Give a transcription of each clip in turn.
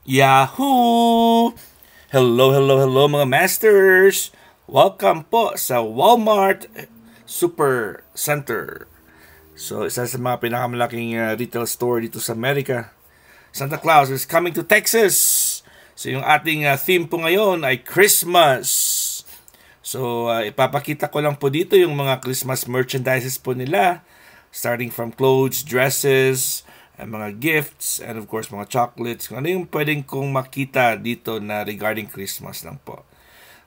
Yahoo! Hello, hello, hello mga masters! Welcome po sa Walmart Super Center. So, isa sa mga pinakamalaking retail store dito sa Amerika. Santa Claus is coming to Texas. So, yung ating theme po ngayon ay Christmas. So, ipapakita ko lang po dito yung mga Christmas merchandises po nila. Starting from clothes, dresses, and mga gifts, and of course mga chocolates. Kung ano yung pwedeng kong makita dito na regarding Christmas lang po.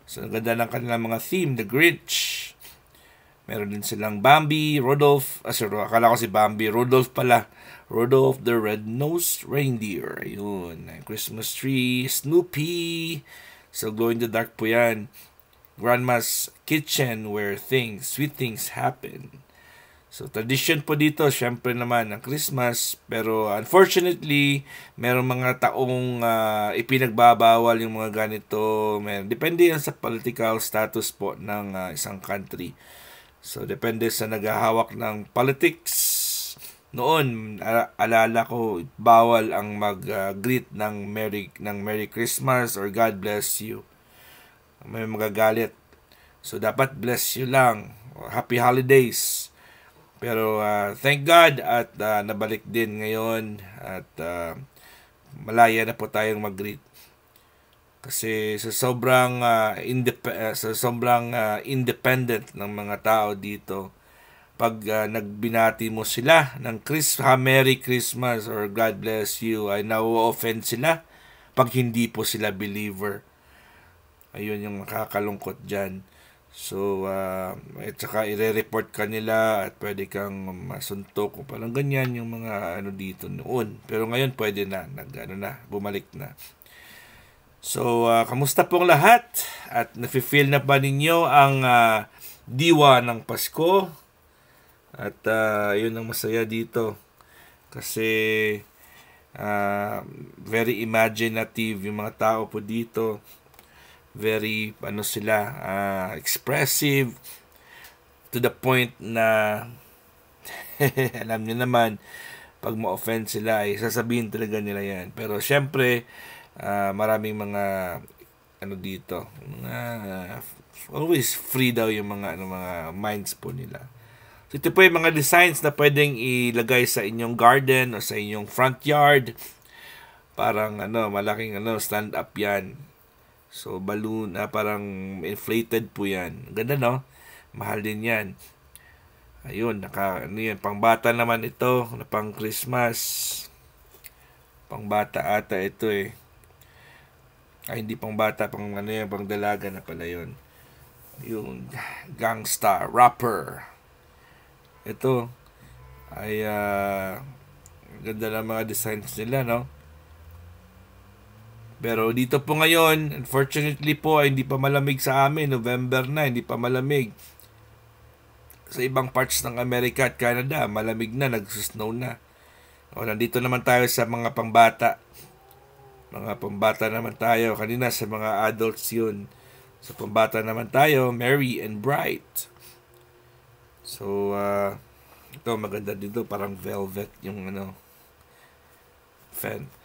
So, ang ganda ng kanilang mga theme, The Grinch. Meron din silang Bambi, Rudolph, akala ko si Bambi, Rudolph pala. Rudolph the Red-Nosed Reindeer. Ayun, Christmas tree, Snoopy. So, glow in the dark po yan. Grandma's Kitchen where sweet things happen. So, tradition po dito, syempre naman, ang Christmas. Pero, unfortunately, merong mga taong ipinagbabawal yung mga ganito. Depende yan sa political status po ng isang country. So, depende sa naghahawak ng politics. Noon, alala ko, bawal ang mag-greet ng Merry Christmas or God bless you. May magagalit. So, dapat bless you lang. Happy holidays. Pero thank God at nabalik din ngayon at malaya na po tayong mag-greet. Kasi sa sobrang independent ng mga tao dito, pag nagbinati mo sila ng Merry Christmas or God bless you, ay na-offend sila pag hindi po sila believer. Ayun yung makakalungkot dyan. So, at saka ire-report ka nila at pwede kang masuntok o parang ganyan yung mga dito noon. Pero ngayon pwede na, bumalik na. So, kamusta pong lahat? At nafe-feel na ba ninyo ang diwa ng Pasko? At yun ang masaya dito. Kasi very imaginative yung mga tao po dito. Very expressive to the point na alam niyo naman pag ma-offend sila ay sasabihin talaga nila yan. Pero syempre maraming mga dito always free daw yung mga minds po nila. So ito po yung mga designs na pwedeng ilagay sa inyong garden o sa inyong front yard. Parang malaking stand up yan. So, balloon, parang inflated po yan. Ganda, no? Mahal din yan. Ayun, pangbata naman ito, na pang Christmas. Pangbata ata ito eh. Ay, hindi pangbata, pang pang dalaga na pala yun. Yung gangsta, rapper. Ito, ay, ganda ng mga designs nila, no? Pero dito po ngayon, unfortunately po, hindi pa malamig sa amin. November na, hindi pa malamig. Sa ibang parts ng Amerika at Canada, malamig na, nag-snow na. O, nandito naman tayo sa mga pangbata. Mga pambata naman tayo. Kanina sa mga adults yun. Sa pambata naman tayo, merry and bright. So, ito maganda dito. Parang velvet yung fan.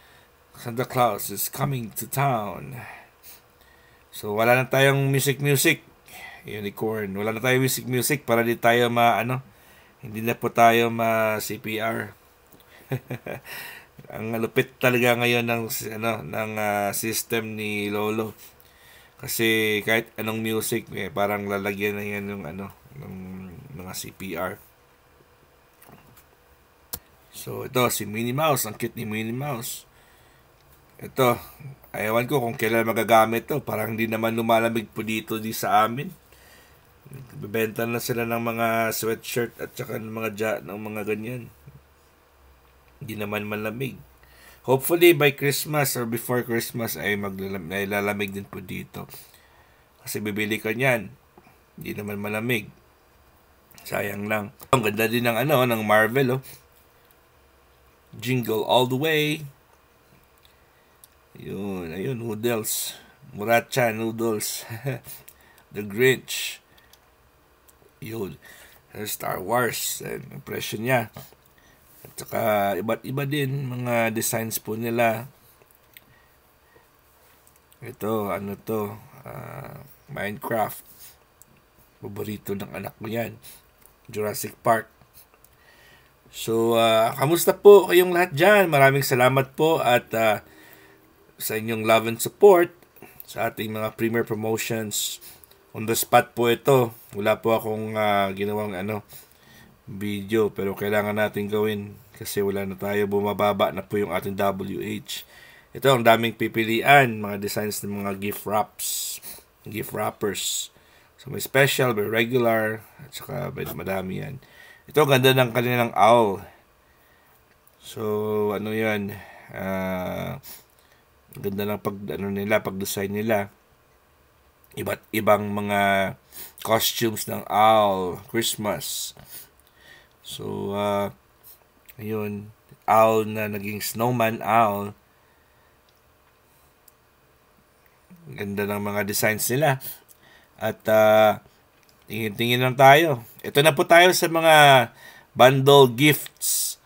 Santa Claus is coming to town. So, wala na tayong music. Unicorn. Wala na tayong music para di tayo hindi na po tayo ma-CPR. Ang lupit talaga ngayon ng system ni Lolo. Kasi kahit anong music, parang lalagyan na yan ng mga CPR. So, ito, si Minnie Mouse. Ang cute ni Minnie Mouse. Ito, ayawan ko kung kailan magagamit to. Parang hindi naman lumalamig po dito sa amin. Bibenta na sila ng mga sweatshirt at saka ng mga ganyan. Hindi naman malamig. Hopefully by Christmas or before Christmas ay lalamig din po dito. Kasi bibili ka niyan. Hindi naman malamig. Sayang lang. Ang ganda din ng Marvel, oh. Jingle all the way. Ayun, noodles. Muracha noodles. The Grinch. Yun. Star Wars. Impression niya. At saka, iba't iba din mga designs po nila. Ito, ano to? Minecraft. Paborito ng anak mo yan. Jurassic Park. So, kamusta po kayong lahat dyan? Maraming salamat po at sa inyong love and support sa ating mga premier promotions. On the spot po ito. Wala po akong ginawang video pero kailangan natin gawin kasi wala na tayo. Bumababa na po yung ating WH. Ito, ang daming pipilian. Mga designs ng mga gift wrappers. So, may special, may regular, at saka may madami yan. Ito, ganda ng kanilang owl. So, ano yan? Ganda ng pag-design nila. Iba't ibang mga costumes ng owl, Christmas. So, ayun. Owl na naging snowman owl. Ganda ng mga designs nila. At, tingin-tingin lang tayo. Ito na po tayo sa mga bundle gifts.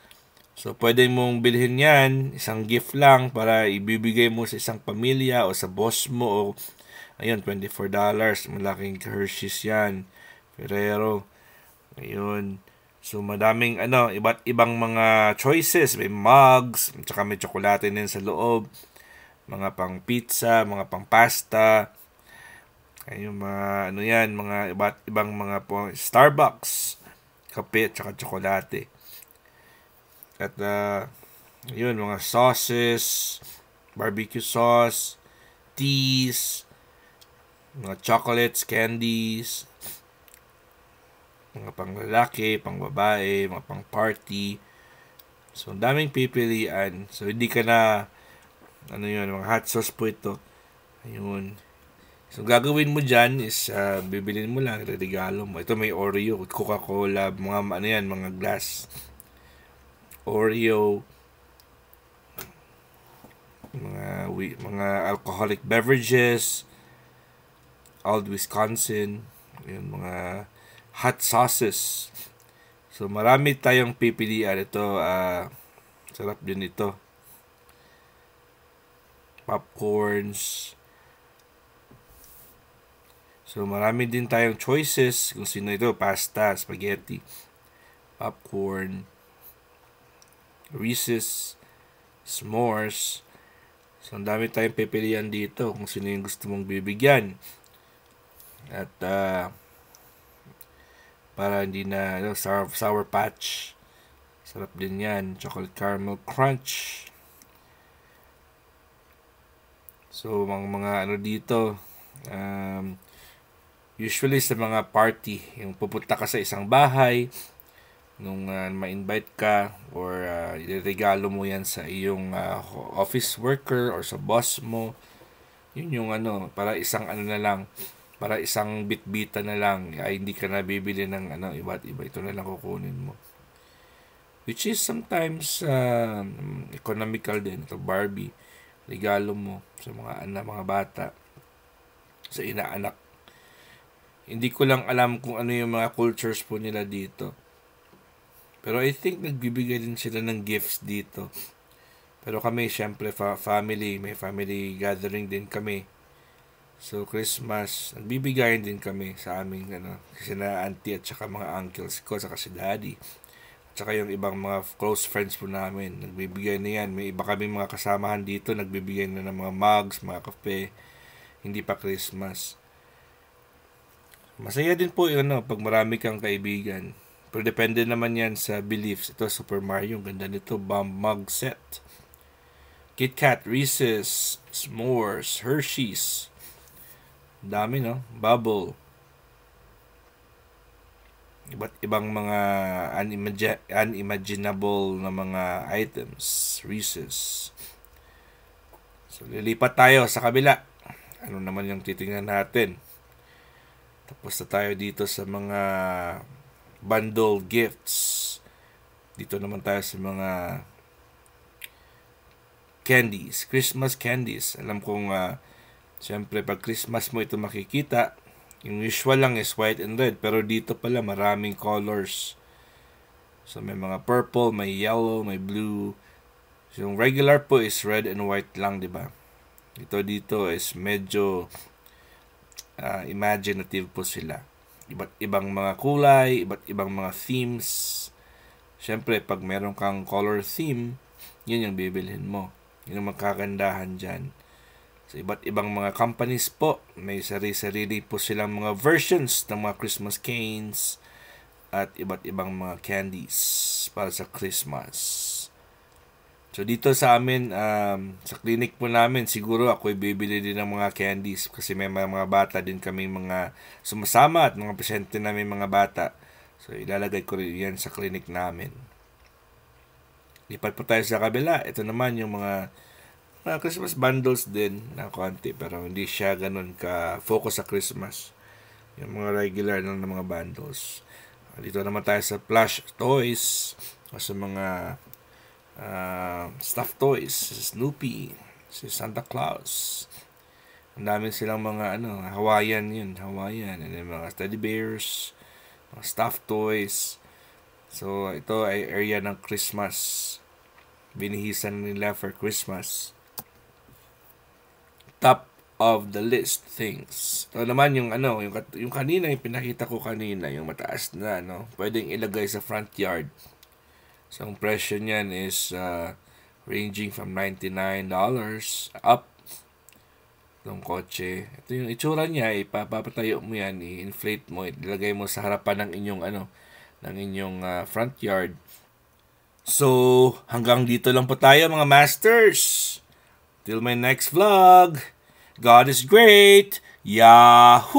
So, pwede mong bilhin yan. Isang gift lang para ibibigay mo sa isang pamilya o sa boss mo. O, ayun, $24. Malaking Hershey's yan. Ferrero. Ayun. So, madaming iba't ibang mga choices. May mugs. Tsaka may tsokolate din sa loob. Mga pang pizza, mga pang pasta. Ayun, mga mga iba't ibang mga Starbucks, kape, tsaka tsokolate. At yun, mga sauces, barbecue sauce, teas, mga chocolates, candies, mga pang lalaki, pang babae, mga pang party. So, daming pipilian. So, hindi ka na, mga hot sauce po ito. Ayun. So, gagawin mo dyan is, bibilin mo lang, regalo mo. Ito may Oreo, Coca-Cola, mga glass. Oreo, mga alcoholic beverages, Old Wisconsin, yun, mga hot sauces. So, marami tayong pipilian. Ito, sarap din ito. Popcorns. So, marami din tayong choices kung sino ito. Pasta, spaghetti, popcorn, Reese's, s'mores. So, ang dami tayong pipilian dito kung sino yung gusto mong bibigyan. At, para hindi na, sour patch. Sarap din yan. Chocolate caramel crunch. So, mga dito, usually sa mga party, yung pupunta ka sa isang bahay, nung ma-invite ka, or regalo mo yan sa iyong office worker or sa boss mo, yun yung para isang na lang, para isang bitbita na lang, ay hindi ka na bibili ng iba't iba, ito na lang kukunin mo. Which is sometimes economical din. Ito Barbie, regalo mo sa mga bata, sa inaanak. Hindi ko lang alam kung ano yung mga cultures po nila dito. Pero I think nagbibigay din sila ng gifts dito. Pero kami, syempre, family, may family gathering din kami. So, Christmas, nagbibigayan din kami sa aming, kasi na auntie at saka mga uncles ko, saka si daddy. At saka yung ibang mga close friends po namin, nagbibigay na yan. May iba kami mga kasamahan dito, nagbibigay na ng mga mugs, mga kape. Hindi pa Christmas. Masaya din po yun, pag marami kang kaibigan. Pero depende naman yan sa beliefs. Ito, Super Mario, ganda nito, bomb mug set. Kit Kat, Reese's, S'mores, Hershey's. Dami, Bubble. Iba't ibang mga unimaginable na mga items. Reese's. So, lilipat tayo sa kabila. Ano naman yung titingnan natin? Tapos na tayo dito sa mga bundle gifts. Dito naman tayo sa mga candies, Christmas candies. Alam kong siyempre pag Christmas mo ito makikita, yung usual lang is white and red, pero dito pala maraming colors. So may mga purple, may yellow, may blue. So, yung regular po is red and white lang, di ba? Ito dito is medyo imaginative po sila. Iba't ibang mga kulay, iba't ibang mga themes. Siyempre, pag meron kang color theme, yun yung bibilhin mo. Yun yung magkagandahan dyan. So, iba't ibang mga companies po, may sarili-sarili po silang mga versions ng mga Christmas canes at iba't ibang mga candies para sa Christmas. So, dito sa amin, sa clinic po namin, siguro ako'y bibili din ng mga candies kasi may mga bata din kami mga sumasama at mga pasyente namin mga bata. So, ilalagay ko rin yan sa clinic namin. Lipat po tayo sa kabila. Ito naman yung mga Christmas bundles din na konti pero hindi siya ganun ka-focus sa Christmas. Yung mga regular lang na mga bundles. Dito naman tayo sa plush toys o sa mga stuffed toys, si Snoopy, si Santa Claus. Ang dami silang mga Hawaiian, and then mga teddy bears, mga stuffed toys. So ito ay area ng Christmas. Binihisan nila for Christmas. Top of the list things. Ito naman yung yung kanina yung pinakita ko kanina, yung mataas na pwedeng ilagay sa front yard. So, ang presyo niyan is ranging from $99 up. Itong kotse. Ito yung itsura niya. Ipapatayo mo yan. I-inflate mo. Ilagay mo sa harapan ng inyong front yard. So, hanggang dito lang po tayo mga masters. Till my next vlog. God is great. Yahoo!